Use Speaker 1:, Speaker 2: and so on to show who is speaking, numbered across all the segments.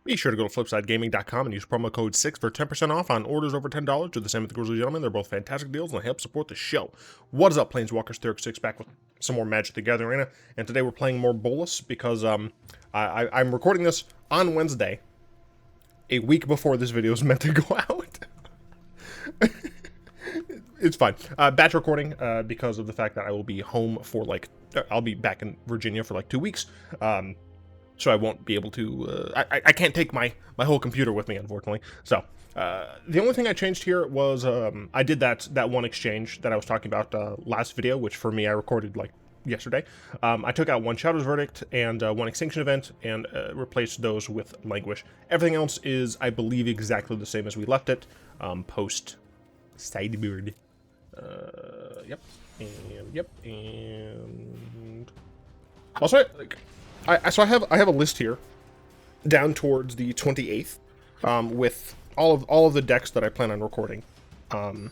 Speaker 1: Be sure to go to flipsidegaming.com and use promo code 6 for 10% off on orders over $10. Do the same with the Grizzly Gentlemen. They're both fantastic deals and they help support the show. What is up, Planeswalkers? Theric6 back with some more Magic the Gathering Arena. And today we're playing more Bolas because I'm recording this on Wednesday, a week before this video is meant to go out. It's fine. Batch recording because of the fact that I will be home for I'll be back in Virginia for 2 weeks. So I won't be able to, I can't take my whole computer with me, unfortunately. So, the only thing I changed here was, I did that one exchange that I was talking about last video, which for me I recorded yesterday. I took out one Shadow's Verdict and one Extinction Event and replaced those with Languish. Everything else is, I believe, exactly the same as we left it, post Sideboard. Yep, and also, so I have a list here down towards the 28th with all of the decks that I plan on recording, and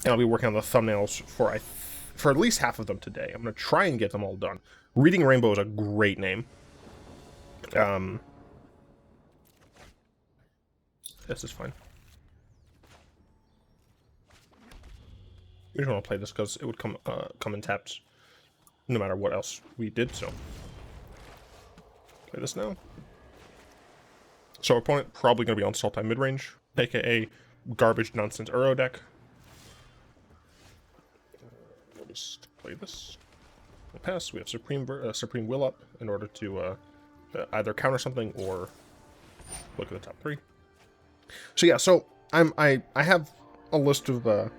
Speaker 1: I'll be working on the thumbnails for at least half of them today. I'm gonna try and get them all done. Reading Rainbow is a great name. This is fine. We just want to play this because it would come in tapped no matter what else we did. So play this now. So our opponent probably going to be on Sultai midrange, aka garbage nonsense Uro deck. We'll just play this. We'll pass. We have Supreme Will up in order to either counter something or look at the top three. So yeah, so I have a list of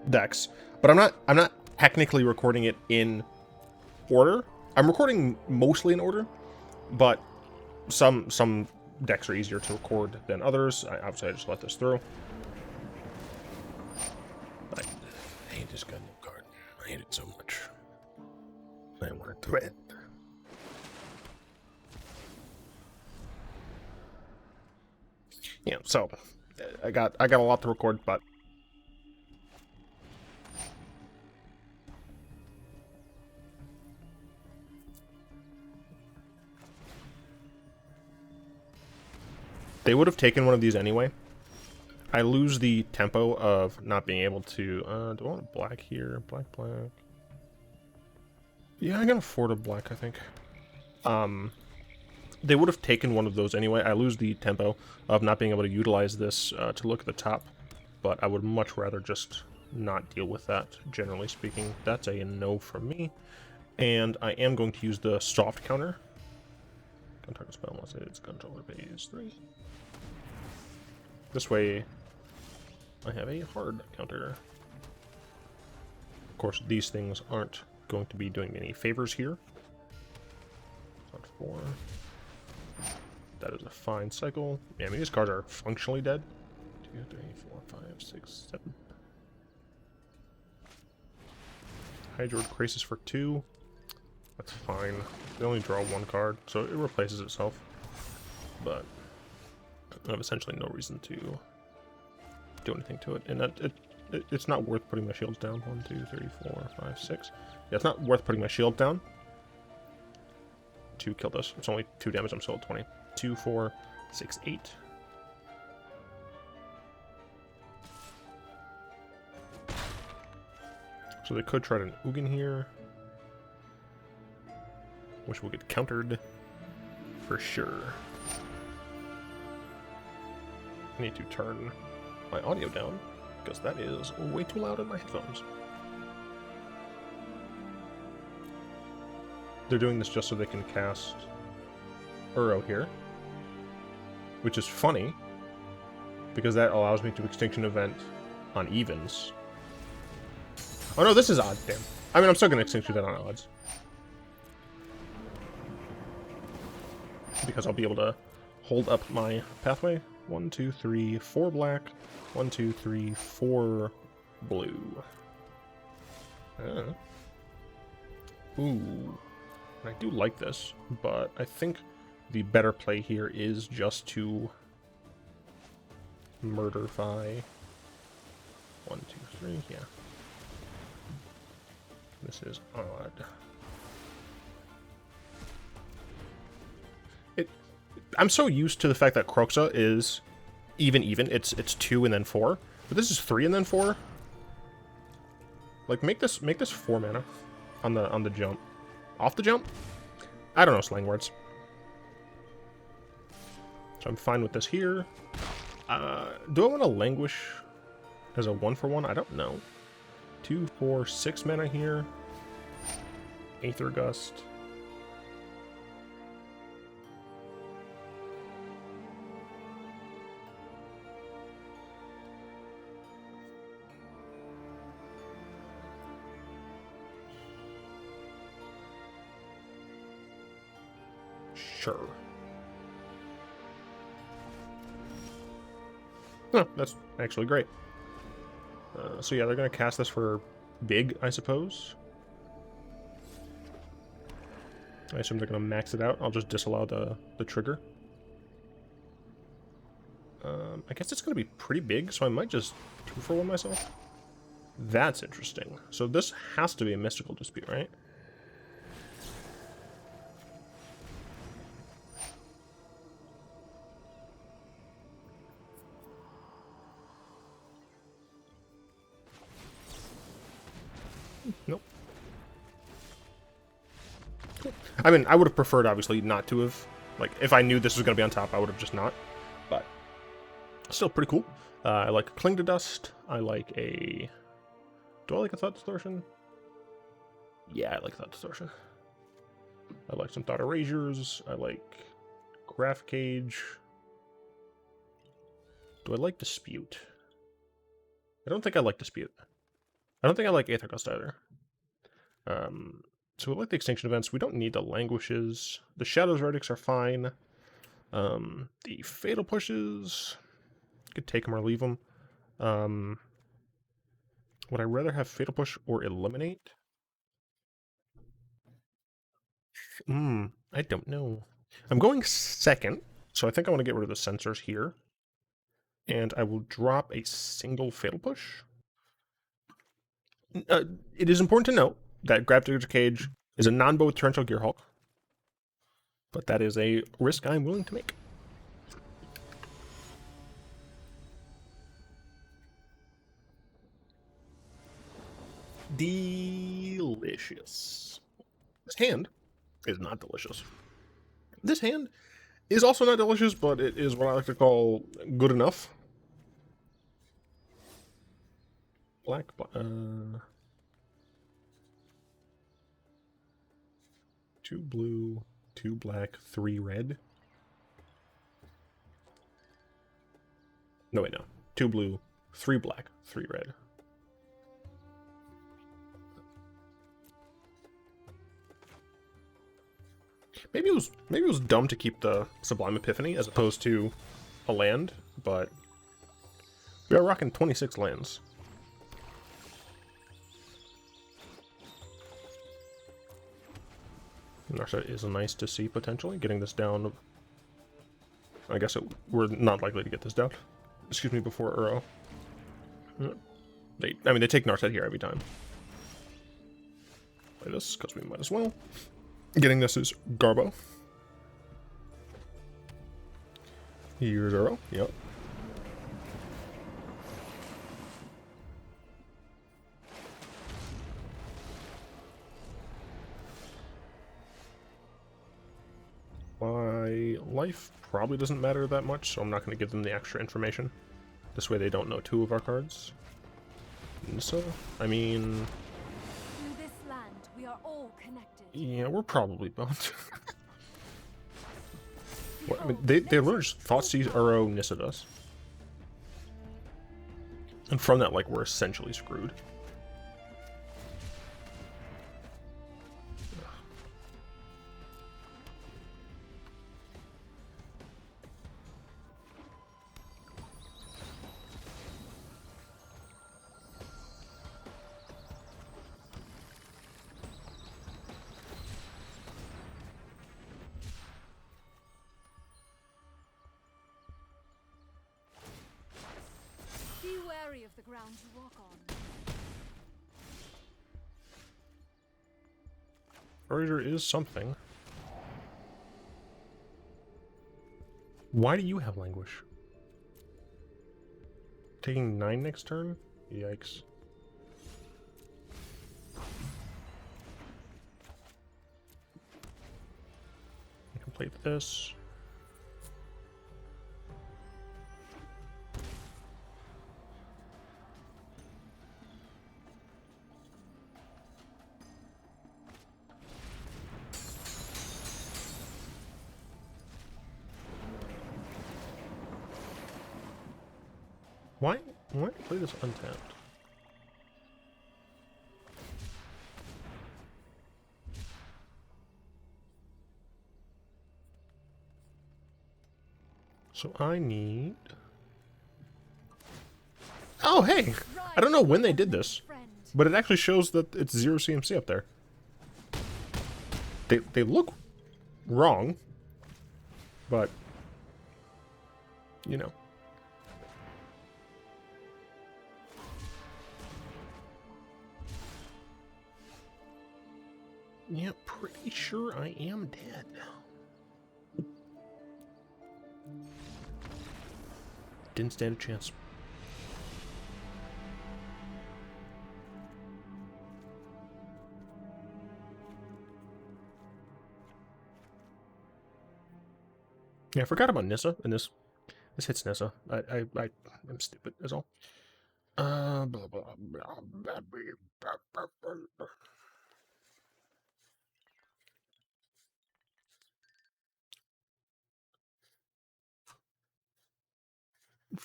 Speaker 1: decks, but I'm not technically recording it in order. I'm recording mostly in order, but some decks are easier to record than others. Obviously I just let this through. I hate this goddamn card. I hate it so much. I want to threat. Yeah, so I got a lot to record, but they would have taken one of these anyway. I lose the tempo of not being able to... do I want a black here? Black. Yeah, I can afford a black, I think. They would have taken one of those anyway. I lose the tempo of not being able to utilize this to look at the top. But I would much rather just not deal with that, generally speaking. That's a no from me. And I am going to use the soft counter. Can't target spell unless it's controller phase 3. This way, I have a hard counter. Of course, these things aren't going to be doing me any favors here. Not 4. That is a fine cycle. Yeah, I mean, these cards are functionally dead. 2, 3, 4, 5, 6, 7. Hydroid Grixis for 2. That's fine. They only draw one card, so it replaces itself. But I have essentially no reason to do anything to it, and it's not worth putting my shields down. 1, 2, 3, 4, 5, 6. Yeah, it's not worth putting my shield down to kill this. It's only 2 damage. I'm still at 20. 2, 4, 6, 8. So they could try an Ugin here, which will get countered for sure. I need to turn my audio down because that is way too loud in my headphones. They're doing this just so they can cast Uro here, which is funny because that allows me to Extinction Event on evens. Oh no, this is odd, damn. I mean, I'm still going to Extinction Event on odds, because I'll be able to hold up my pathway. 1, 2, 3, 4 black. 1, 2, 3, 4 blue. Ooh. I do like this, but I think the better play here is just to murderify. 1, 2, 3, yeah. This is odd. I'm so used to the fact that Kroxa is even. It's 2 and then 4, but this is 3 and then 4. Like make this 4 mana on the jump, off the jump. I don't know slang words. So I'm fine with this here. Do I want to Languish as a 1-for-1? I don't know. 2, 4, 6 mana here. Aether Gust. Sure. Huh, that's actually great. So yeah, they're going to cast this for big, I suppose. I assume they're going to max it out. I'll just disallow the trigger. I guess it's going to be pretty big, so I might just 2-for-1 myself. That's interesting. So this has to be a mystical dispute, right? Nope. I mean, I would have preferred, obviously, not to have. Like, if I knew this was going to be on top, I would have just not. But still pretty cool. I like Cling to Dust. I like a... Do I like a Thought Distortion? Yeah, I like Thought Distortion. I like some Thought Erasures. I like Graph Cage. Do I like Dispute? I don't think I like Dispute. I don't think I like Aether Gust either. So we like the Extinction Events. We don't need the Languishes. The Shadows Verdicts are fine. The Fatal Pushes... Could take them or leave them. Would I rather have Fatal Push or Eliminate? I don't know. I'm going second, so I think I want to get rid of the Censors here. And I will drop a single Fatal Push. It is important to note that Gravedigger's Cage is a non-bow with Torrential Gearhulk. But that is a risk I'm willing to make. Delicious. This hand is not delicious. This hand is also not delicious, but it is what I like to call good enough. Black, 2 blue, 2 black, 3 red. No, wait, no. 2 blue, 3 black, 3 red. Maybe it was dumb to keep the Sublime Epiphany as opposed to a land, but we are rocking 26 lands. Narset is nice to see potentially getting this down. I guess we're not likely to get this down. Excuse me, before Uro. They take Narset here every time. Play this because we might as well. Getting this is Garbo. Here's Uro. Yep. My life probably doesn't matter that much, so I'm not going to give them the extra information. This way they don't know 2 of our cards. So, I mean...
Speaker 2: Through this land, we are all connected.
Speaker 1: Yeah, we're probably boned. I mean, they literally just Thoughtseize, Uro, Nisset us. And from that, like, we're essentially screwed.
Speaker 2: Of the ground you walk on.
Speaker 1: Ravager is something. Why do you have Languish? Taking 9 next turn? Yikes. I can play this. Why play this untapped? So I need... Oh, hey! I don't know when they did this, but it actually shows that it's 0 CMC up there. They look wrong, but, you know. Yeah, pretty sure I am dead. Didn't stand a chance. Yeah, I forgot about Nissa, and this hits Nissa. I'm stupid, is all. Blah, blah, blah, blah, blah, blah.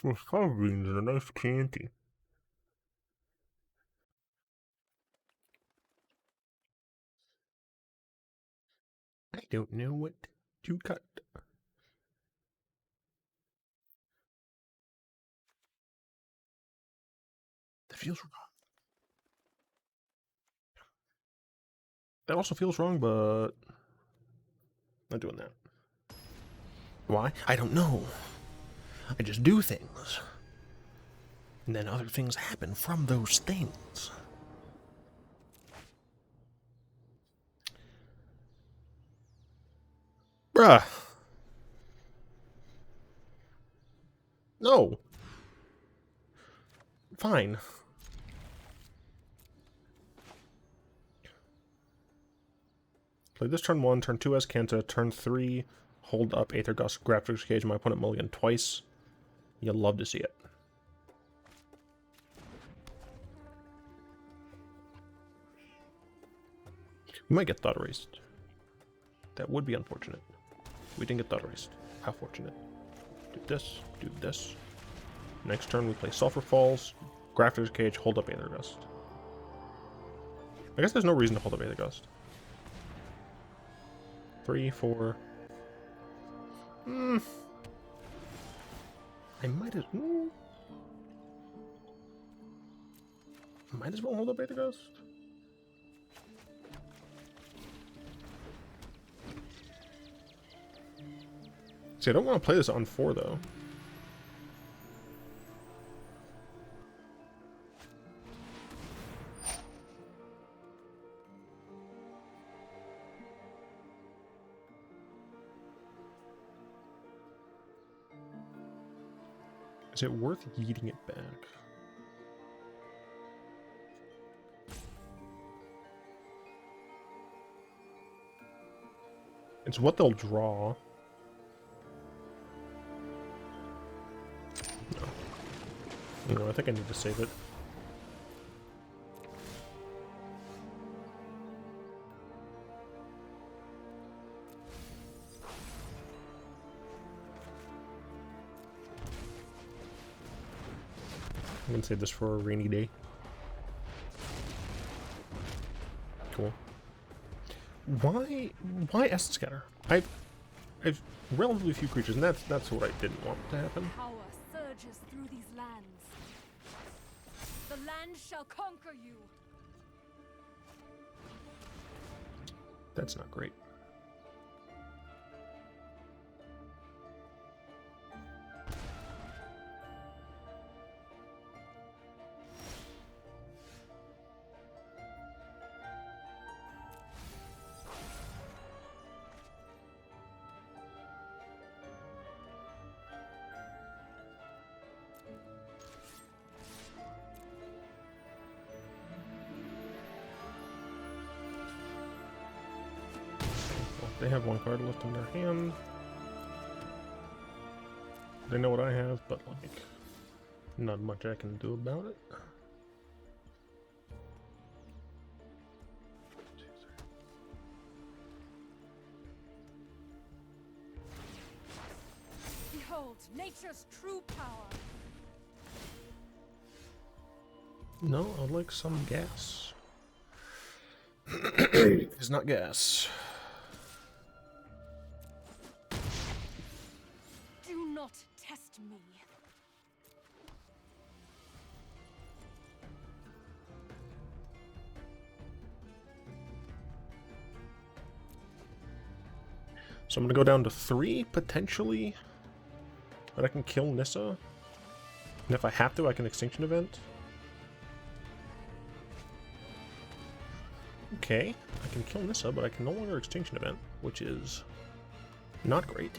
Speaker 1: Some sovereigns and a nice candy. I don't know what to cut. That feels wrong. That also feels wrong, but not doing that. Why? I don't know. I just do things. And then other things happen from those things. Bruh. No. Fine. Play this turn 1, turn 2 Azcanta, turn 3, hold up Aether Gust, Graphics Cage, my opponent mulligan twice. You'll love to see it. We might get Thought Erased. That would be unfortunate. We didn't get Thought Erased. How fortunate. Do this, do this. Next turn we play Sulfur Falls, Grafter's Cage, hold up Aether Gust. I guess there's no reason to hold up Aether Gust. 3, 4. I might as well hold up Aether Gust. See, I don't want to play this on 4 though. Is it worth yeeting it back? It's what they'll draw. No, I think I need to save it. I'm gonna save this for a rainy day. Cool. Why Essence Scatter? I've relatively few creatures, and that's what I didn't want to happen.
Speaker 2: Power surges through these lands. The land shall conquer you.
Speaker 1: That's not great. They have one card left in their hand. They know what I have, but like, not much I can do about it.
Speaker 2: Behold, nature's true power.
Speaker 1: No, I'd like some gas. It's not gas.
Speaker 2: Do not test me.
Speaker 1: So I'm gonna go down to 3, potentially. But I can kill Nissa. And if I have to, I can Extinction Event. Okay, I can kill Nissa, but I can no longer Extinction Event, which is not great.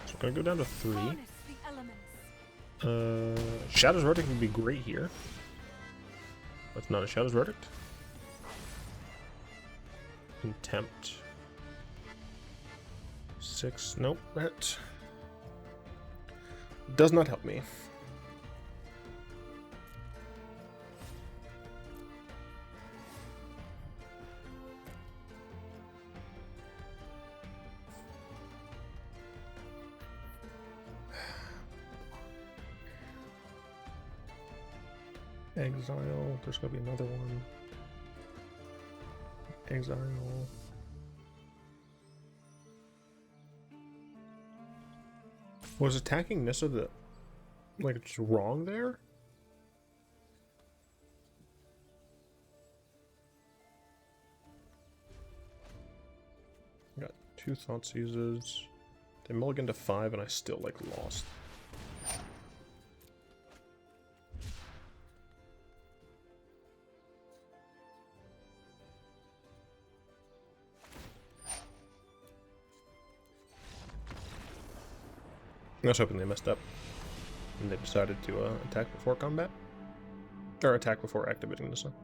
Speaker 1: So I'm gonna go down to 3.
Speaker 2: Harness the elements.
Speaker 1: Shadow's Verdict would be great here. That's not a Shadow's Verdict. Contempt. 6. Nope, that does not help me. Exile. There's gonna be another one. Exile. Was attacking Nissa the like it's wrong there? Got 2 Thoughtseizes. They mulligan to 5 and I still like lost. I was hoping they messed up and they decided to attack before combat, or attack before activating this one.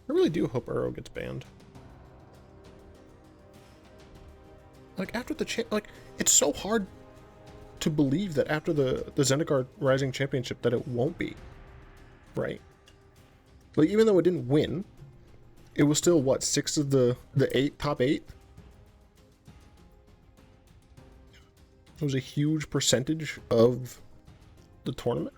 Speaker 1: I really do hope Uro gets banned. Like, after the like, it's so hard to believe that after the Zendikar Rising Championship that it won't be. Right? Like, even though it didn't win, it was still, what, 6 of the 8, top 8? It was a huge percentage of the tournament.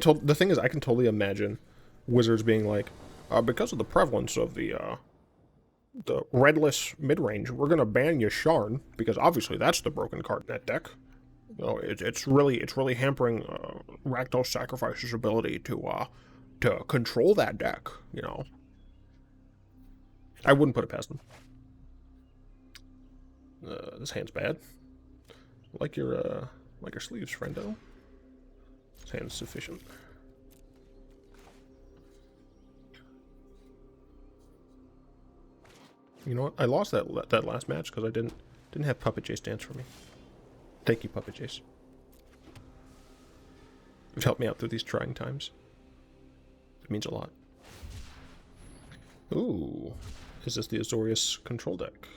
Speaker 1: The thing is, I can totally imagine Wizards being like, because of the prevalence of the redless mid-range, we're gonna ban Yasharn because obviously that's the broken card in that deck. You know, it's really hampering Rakdos Sacrifice's ability to control that deck. You know, I wouldn't put it past them. This hand's bad. Like your sleeves, friendo. This hand's sufficient. You know what? I lost that last match because I didn't have Puppet Chase dance for me. Thank you, Puppet Chase. You've helped me out through these trying times. It means a lot. Ooh, is this the Azorius Control deck?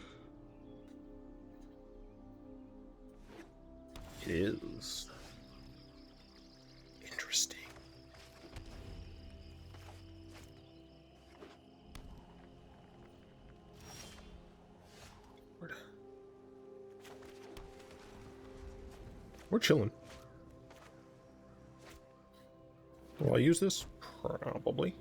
Speaker 1: It is. Interesting. We're chilling. Will I use this? Probably.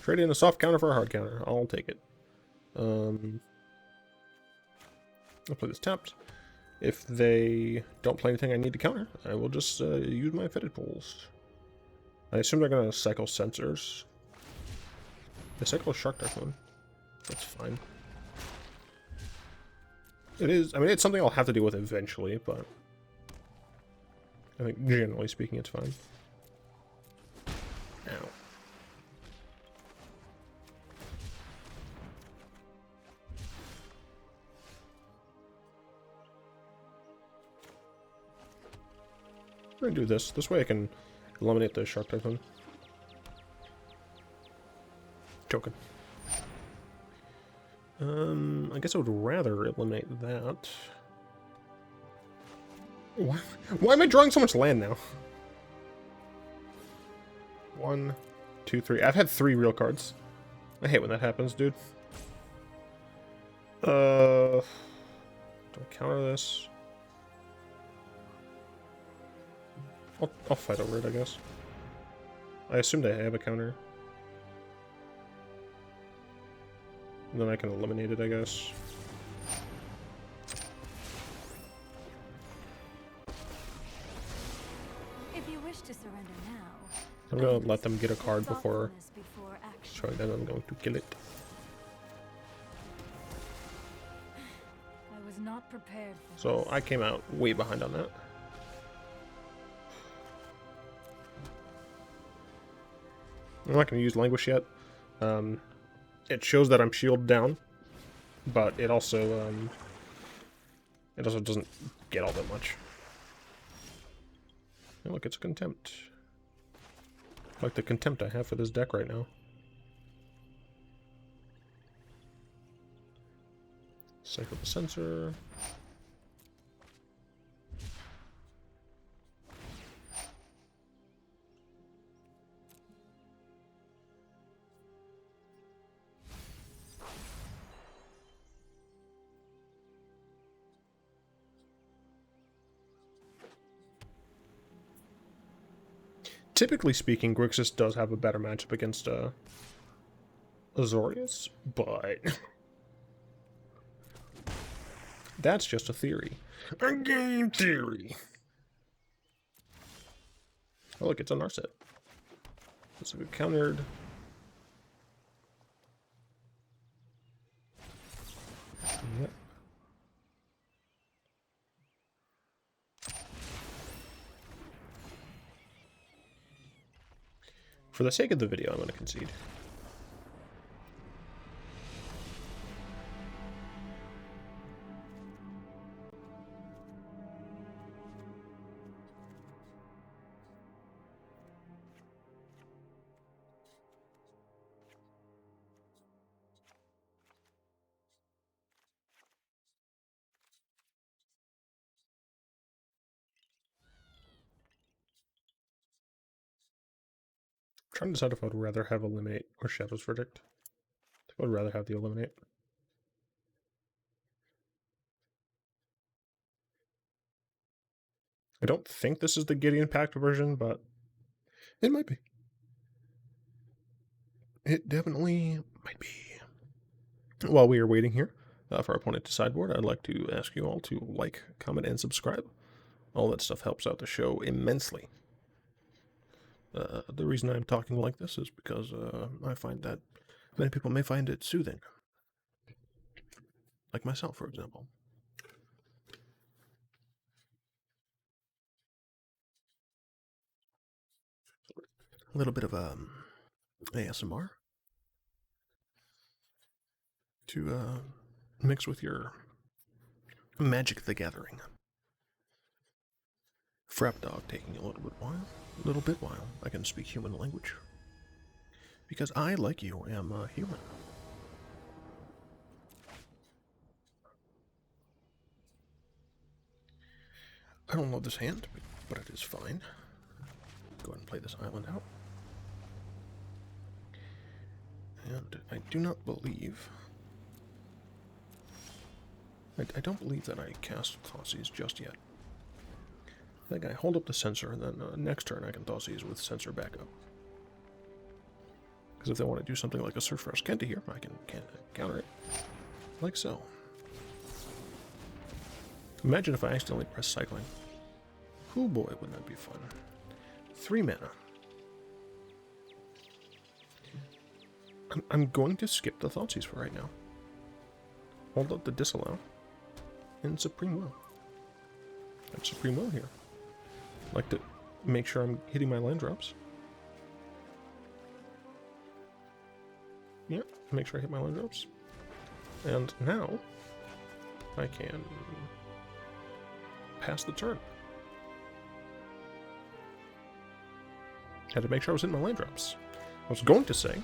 Speaker 1: Trade in a soft counter for a hard counter. I'll take it. I'll play this tapped. If they don't play anything I need to counter, I will just use my Fetid Pools. I assume they're going to cycle Censors. They cycle a Shark Typhoon. That's fine. It is, I mean, it's something I'll have to deal with eventually, but I think generally speaking it's fine. Ow. I'm gonna do this. This way I can eliminate the Shark Typhoon. Joking. I guess I would rather eliminate that. Why am I drawing so much land now? 1, 2, 3. I've had 3 real cards. I hate when that happens, dude. Do I counter this? I'll fight over it, I guess. I assumed I have a counter. And then I can eliminate it, I guess.
Speaker 2: If you wish to surrender now,
Speaker 1: I'm gonna let them get a card before showing them I'm going to kill it.
Speaker 2: I was not prepared for
Speaker 1: So I came out way behind on that. I'm not going to use Languish yet. It shows that I'm shielded down, but it also doesn't get all that much. Oh, look, it's a Contempt. Like the Contempt I have for this deck right now. Cycle the Censor. Typically speaking, Grixis does have a better matchup against Azorius, but that's just a theory. A game theory. Oh, look, it's a Narset. This will be countered. Yep. For the sake of the video, I'm going to concede. Trying to decide if I would rather have Eliminate or Shadow's Verdict. I think I would rather have the Eliminate. I don't think this is the Gideon Pact version, but it might be. It definitely might be. While we are waiting here for our opponent to sideboard, I'd like to ask you all to like, comment, and subscribe. All that stuff helps out the show immensely. The reason I'm talking like this is because I find that many people may find it soothing. Like myself, for example. A little bit of ASMR to mix with your Magic the Gathering. Frap Dog taking a little bit while I can speak human language. Because I, like you, am human. I don't love this hand, but it is fine. Go ahead and play this island out. And I do not believe... I don't believe that I cast Thoughtseize just yet. I think I hold up the Censor, and then next turn I can Thoughtseize with Censor back up. Because if they want to do something like a search for Azcanta here, I can counter it. Like so. Imagine if I accidentally press cycling. Oh boy, wouldn't that be fun. 3 mana. I'm going to skip the Thoughtseize for right now. Hold up the Disallow. And Supreme Will. I have Supreme Will here. I'd like to make sure I'm hitting my land drops. Yeah, make sure I hit my land drops. And now I can pass the turn. Had to make sure I was hitting my land drops. I was going to say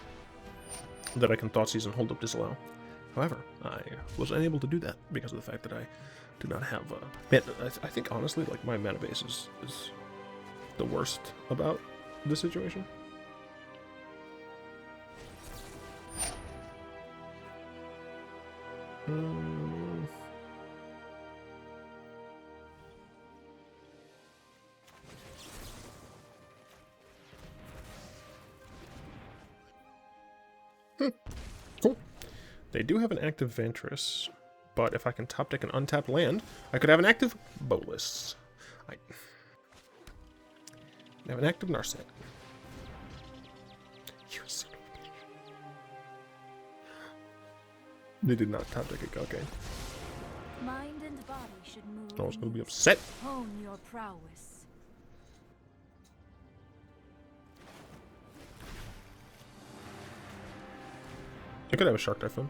Speaker 1: that I can Thoughtseize and hold up Disallow. However, I was unable to do that because of the fact that I do not have man, I think honestly, like, my mana base is the worst about this situation. Cool. They do have an active Ventress, but if I can top deck an untapped land, I could have an active Bolas. I have an active Narset. You son of a bitch. They did not top deck it. Okay.
Speaker 2: Mind and body should move.
Speaker 1: I was going to be upset.
Speaker 2: Hone your prowess.
Speaker 1: I could have a Shark Typhoon.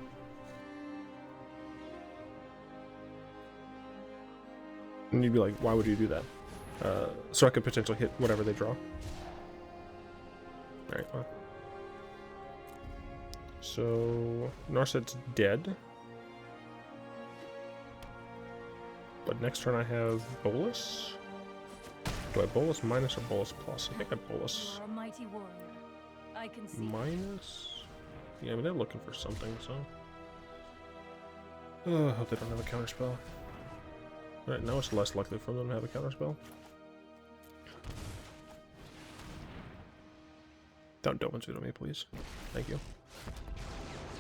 Speaker 1: And you'd be like, why would you do that? So I could potentially hit whatever they draw. Alright, well. So, Narset's dead. But next turn I have Bolas. Do I Bolas minus or Bolas plus? I think I Bolas.
Speaker 2: You're a mighty warrior. I can see.
Speaker 1: Minus? Yeah, I mean, they're looking for something, so. I hope they don't have a counterspell. Alright, now it's less likely for them to have a counterspell. Don't Dovin's on me, please. Thank you.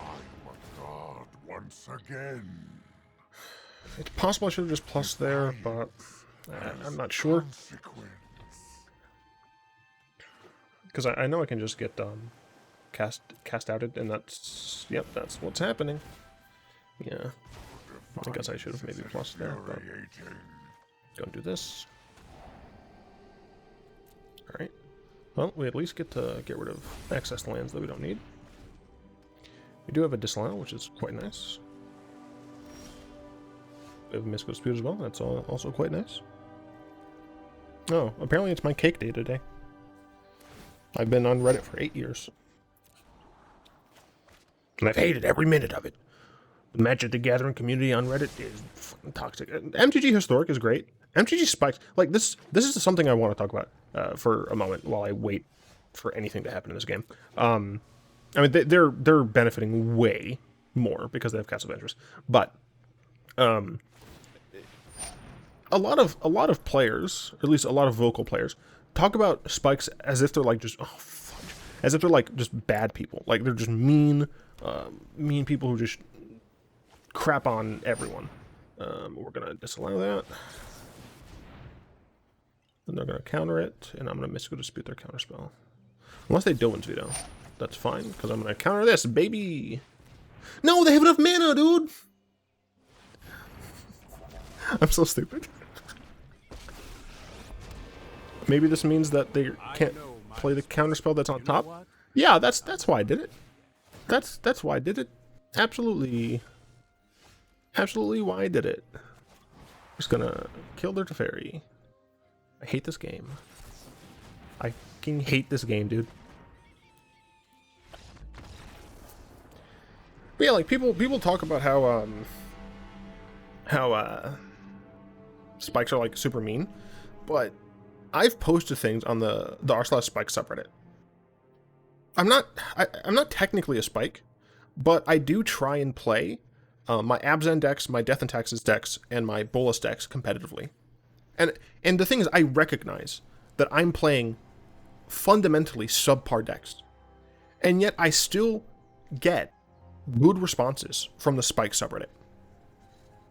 Speaker 3: I'm a god once again.
Speaker 1: It's possible I should have just plus there, but I'm not sure. Because I know I can just get cast outed, and that's, yep, that's what's happening. Yeah. I guess I should have maybe plus there, but go and do this. Alright. Well, we at least get to get rid of excess lands that we don't need. We do have a Disallow, which is quite nice. We have a Mystical Dispute as well, that's also quite nice. Oh, apparently it's my cake day today. I've been on Reddit for 8 years. And I've hated every minute of it. The Magic the Gathering community on Reddit is fucking toxic. MTG Historic is great. MTG Spikes, like, this is something I want to talk about for a moment while I wait for anything to happen in this game. I mean, they're benefiting way more because they have Cast of Ventress, but a lot of players, or at least a lot of vocal players, talk about Spikes as if they're like just as if they're like just bad people, like they're just mean people who just crap on everyone. We're gonna disallow that. And they're gonna counter it, and I'm gonna Mystical Dispute their counterspell. Unless they Dovin's Veto. That's fine, because I'm gonna counter this, baby! No, they have enough mana, dude! I'm so stupid. Maybe this means that they can't play the counterspell that's on top? Yeah, that's why I did it. That's why I did it. Absolutely why I did it. Just gonna kill their Teferi. I hate this game. I fucking hate this game, dude. But yeah, like people talk about how spikes are like super mean, but I've posted things on the r/spike subreddit. I'm not technically a spike, but I do try and play my Abzan decks, my Death and Taxes decks, and my Bolas decks competitively. And the thing is, I recognize that I'm playing fundamentally subpar decks. And yet I still get good responses from the Spike subreddit.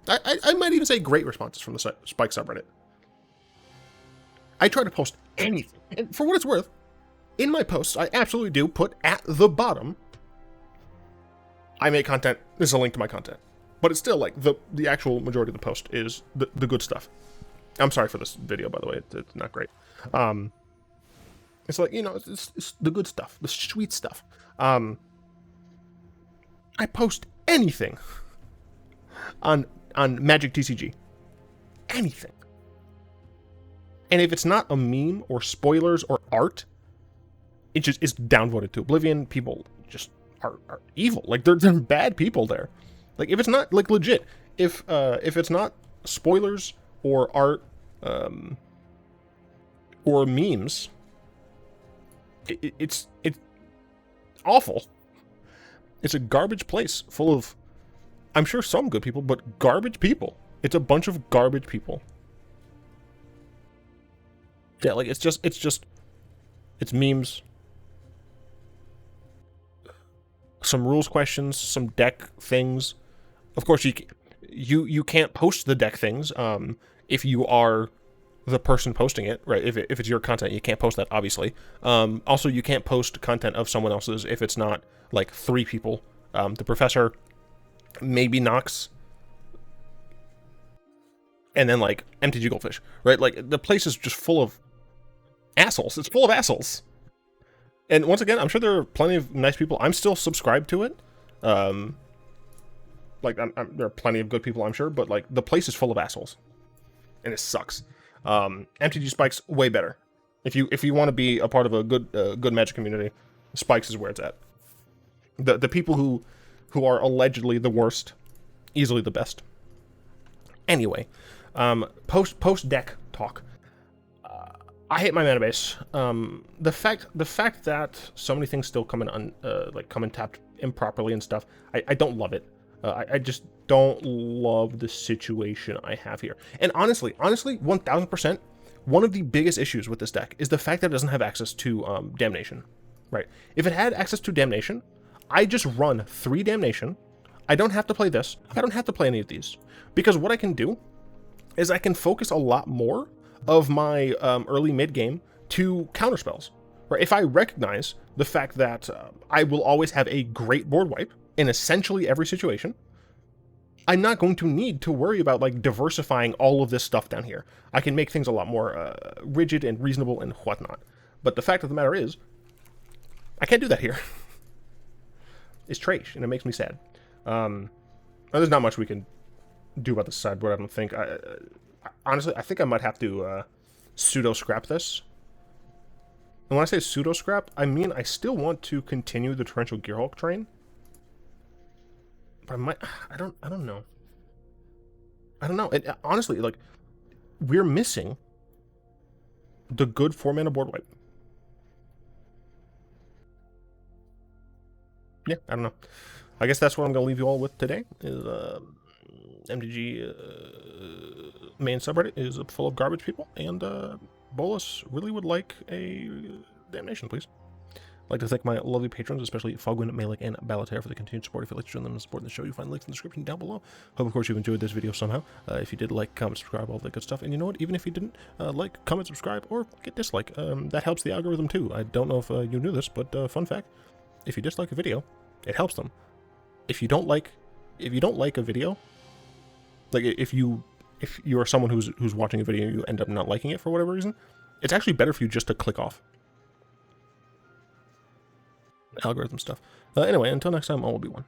Speaker 1: I might even say great responses from the Spike subreddit. I try to post anything. And for what it's worth, in my posts, I absolutely do put at the bottom, I make content, this is a link to my content. But it's still like, the actual majority of the post is the good stuff. I'm sorry for this video, by the way, it's not great. It's like, you know, it's the good stuff, the sweet stuff. I post anything on Magic TCG. Anything. And if it's not a meme or spoilers or art, it just is downvoted to oblivion. People just are evil. Like, they're bad people there. Like, if it's not, like, legit, if it's not spoilers or art, or memes, it's awful. It's a garbage place full of, I'm sure some good people, but garbage people. It's a bunch of garbage people. Yeah, like, it's memes, some rules questions, some deck things. Of course, you can't post the deck things if you are the person posting it, right? If it's your content, you can't post that, obviously. Also, you can't post content of someone else's if it's not like 3 people. The professor, maybe Nox, and then like MTG Goldfish, right? Like, the place is just full of assholes. It's full of assholes. And once again, I'm sure there are plenty of nice people. I'm still subscribed to it. Like, there are plenty of good people, I'm sure, but like, the place is full of assholes, and it sucks. MTG Spikes way better. If you want to be a part of a good Magic community, Spikes is where it's at. The people who are allegedly the worst, easily the best. Anyway, post deck talk. I hate my mana base. The fact that so many things still come in tapped improperly and stuff. I don't love it. I just don't love the situation I have here. And honestly, 1000%, one of the biggest issues with this deck is the fact that it doesn't have access to damnation. Right? If it had access to damnation, I just run 3 damnation. I don't have to play this. I don't have to play any of these, because what I can do is I can focus a lot more of my early mid game to counterspells. Right? If I recognize the fact that I will always have a great board wipe in essentially every situation, I'm not going to need to worry about like diversifying all of this stuff down here. I can make things a lot more rigid and reasonable and whatnot. But the fact of the matter is, I can't do that here. It's trash, and it makes me sad. There's not much we can do about the sideboard, I don't think. Honestly, I think I might have to pseudo-scrap this. And when I say pseudo-scrap, I mean I still want to continue the Torrential Gearhulk train. But I don't know. I don't know. Honestly, like, we're missing the good 4-mana board wipe. Yeah, I don't know. I guess that's what I'm going to leave you all with today. Is MTG main subreddit is full of garbage people, and Bolas really would like a damnation, please. I'd like to thank my lovely patrons, especially Fogwin, Malik, and Balater, for the continued support. If you'd like to join them and support the show, you'll find links in the description down below. Hope, of course, you've enjoyed this video somehow. If you did, like, comment, subscribe, all that good stuff. And you know what? Even if you didn't like, comment, subscribe, or get dislike, that helps the algorithm too. I don't know if you knew this, but fun fact: if you dislike a video, it helps them. If you don't like a video, like if you are someone who's watching a video and you end up not liking it for whatever reason, it's actually better for you just to click off. Algorithm stuff. Anyway, until next time, all will be one.